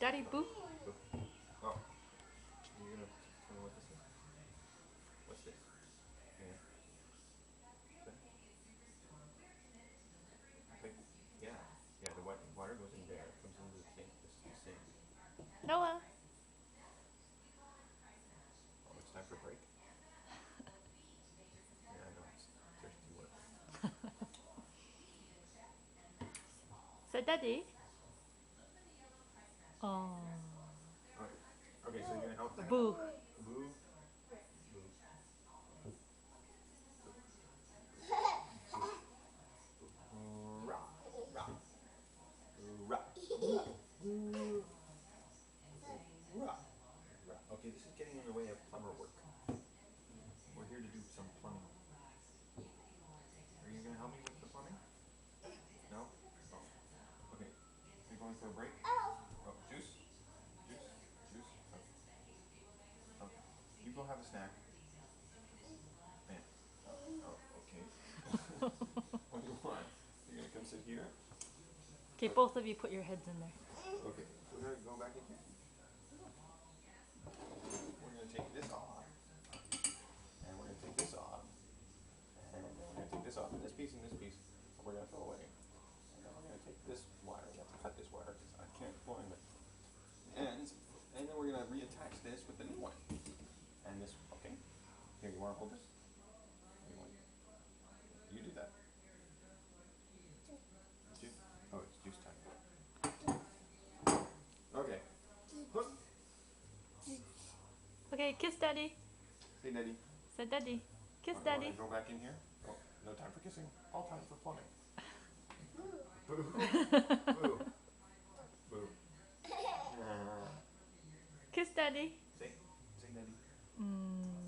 Daddy Boo. Boo. Oh, you're gonna tell me what this is? What's this? Yeah. Okay. Yeah. Yeah. The water goes in there. It comes into the sink. This is the sink. Noah. Oh, it's time for break. Yeah, I know. It's thirsty work. Say Daddy. Oh. Okay. Okay. So you're gonna help Hannah? Boo. Boo. Boo. Boo. Boo. Rah. Rah. Rah. Boo. Rah. Rah. Okay. This is getting in the way of plumber work. We're here to do some plumbing. Are you gonna help me with the plumbing? No? Oh. Okay. You're going for a break? Oh, juice? Juice? Juice? Okay. Okay. You go have a snack. Man. Oh, okay. What do you want? You're gonna come sit here? Okay, both of you put your heads in there. Okay. So we're gonna go back in here. We're gonna take this off. And we're gonna take this off. And we're gonna take this off. And this piece we're gonna throw away. And then we're gonna take this wire. We have to cut this wire because I can't find the ends. And then we're gonna reattach this with the new one. And this, okay. Here, you wanna hold this? You do that. Juice? Oh, it's juice time. Okay. Hook. Okay, kiss Daddy. Say Daddy. Say Daddy. Kiss Oh, Daddy. you wanna go back in here? Oh, no time for kissing. All time for plumbing. Boo. Boo. Boo. Kiss Daddy. Say Daddy. Mm.